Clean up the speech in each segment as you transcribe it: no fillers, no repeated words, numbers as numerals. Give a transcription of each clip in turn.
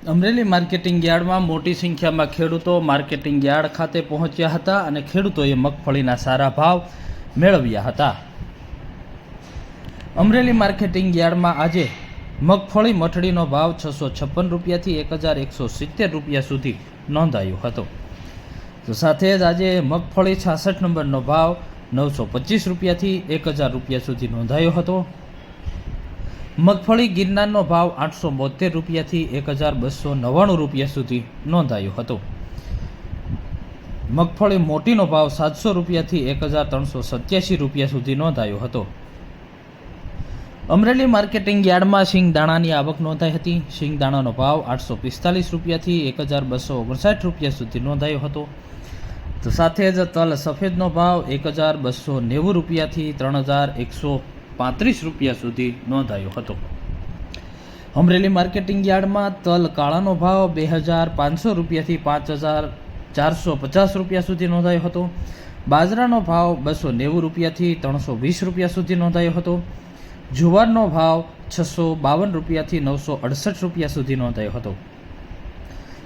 Amreli marketing યાર્ડમાં મોટી સંખ્યામાં ખેડૂતો માર્કેટિંગ યાર્ડ ખાતે પહોંચ્યા હતા અને ખેડૂતોએ મગફળીના સારા ભાવ મેળવ્યા હતા. અમરેલી માર્કેટિંગ યાર્ડમાં આજે મગફળી મઠડીનો ભાવ 656 રૂપિયાથી 1170 રૂપિયા સુધી નોંધાયો હતો. તો સાથે જ આજે મગફળી 66 નંબરનો ભાવ 925 રૂપિયાથી 1000 રૂપિયા સુધી નોંધાયો હતો. મગફળી ગિરનારનો ભાવ 872 રૂપિયાથી 1299 રૂપિયા સુધી નોંધાયો હતો. મગફળી મોટીનો ભાવ 700 રૂપિયાથી 1387 રૂપિયા સુધી નોંધાયો હતો. અમરેલી માર્કેટિંગ યાર્ડમાં સિંગદાણાની આવક નોંધાઈ હતી. સિંગદાણાનો ભાવ 845 રૂપિયાથી 1259 રૂપિયા સુધી નોંધાયો હતો. તો સાથે જ તલ સફેદનો ભાવ 1290 રૂપિયાથી 3135 રૂપિયા સુધી નોંધાયો હતો. અમરેલી માર્કેટિંગ યાર્ડમાં તલ કાળાનો ભાવ 2500 રૂપિયાથી 5450 રૂપિયા સુધી નોંધાયો હતો. બાજરાનો ભાવ 290 રૂપિયાથી 320 રૂપિયા સુધી નોંધાયો હતો. જુવારનો ભાવ 652 રૂપિયાથી 968 રૂપિયા સુધી નોંધાયો હતો.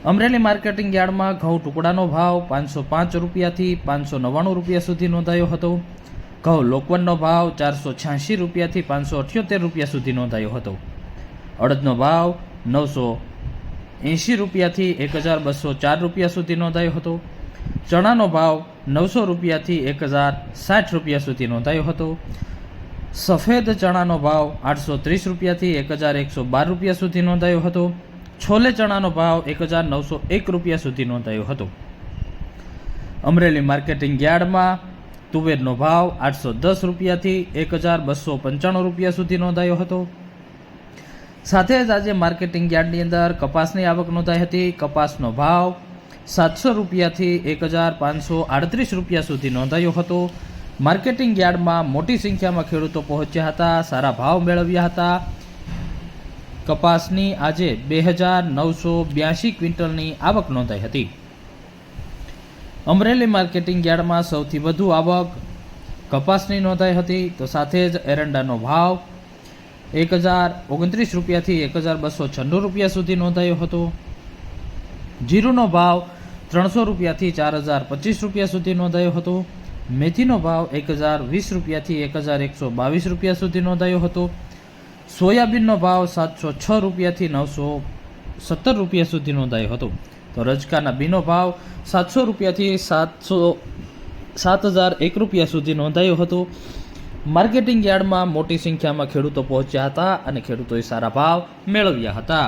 અમરેલી માર્કેટિંગ યાર્ડમાં ઘઉં ટુકડાનો ભાવ 505 રૂપિયાથી 599 રૂપિયા સુધી નોંધાયો હતો. ઘઉં લોકવનનો ભાવ 486 રૂપિયાથી 578 રૂપિયા સુધી નોંધાયો હતો. અડદનો ભાવ 980 રૂપિયાથી 1204 રૂપિયા સુધી નોંધાયો હતો. ચણાનો ભાવ 900 રૂપિયાથી 1060 રૂપિયા સુધી નોંધાયો હતો. સફેદ ચણાનો ભાવ 830 રૂપિયાથી 1112 રૂપિયા સુધી નોંધાયો હતો. છોલે ચણાનો ભાવ 1901 રૂપિયા સુધી નોંધાયો હતો. અમરેલી માર્કેટિંગ યાર્ડમાં તુવેરનો ભાવ 810 રૂપિયાથી 1295 રૂપિયા સુધી નોંધાયો હતો. સાથે જ આજે માર્કેટિંગ યાર્ડની અંદર કપાસની આવક નોંધાઈ હતી. કપાસનો ભાવ 700 રૂપિયાથી 1538 રૂપિયા સુધી નોંધાયો હતો. માર્કેટિંગ યાર્ડમાં મોટી સંખ્યામાં ખેડૂતો પહોંચ્યા હતા, સારા ભાવ મેળવ્યા હતા. કપાસની આજે 2982 ક્વિન્ટલની આવક નોંધાઈ હતી. અમરેલી માર્કેટિંગ યાર્ડમાં સૌથી વધુ આવક કપાસની નોંધાઈ હતી. તો સાથે જ એરંડાનો ભાવ 1029 રૂપિયાથી 1296 રૂપિયા સુધી નોંધાયો હતો. જીરુનો ભાવ 300 રૂપિયાથી 4025 રૂપિયા સુધી નોંધાયો હતો. મેથીનો ભાવ 1020 રૂપિયાથી 1122 રૂપિયા સુધી નોંધાયો હતો. સોયાબીનનો ભાવ 706 રૂપિયાથી 917 રૂપિયા સુધી નોંધાયો હતો. તો રજકાના બીનો ભાવ 700 રૂપિયાથી 7001 રૂપિયા સુધી નોંધાયો હતો. માર્કેટિંગ યાર્ડમાં મોટી સંખ્યામાં ખેડૂતો પહોંચ્યા હતા અને ખેડૂતોએ સારા ભાવ મેળવ્યા હતા.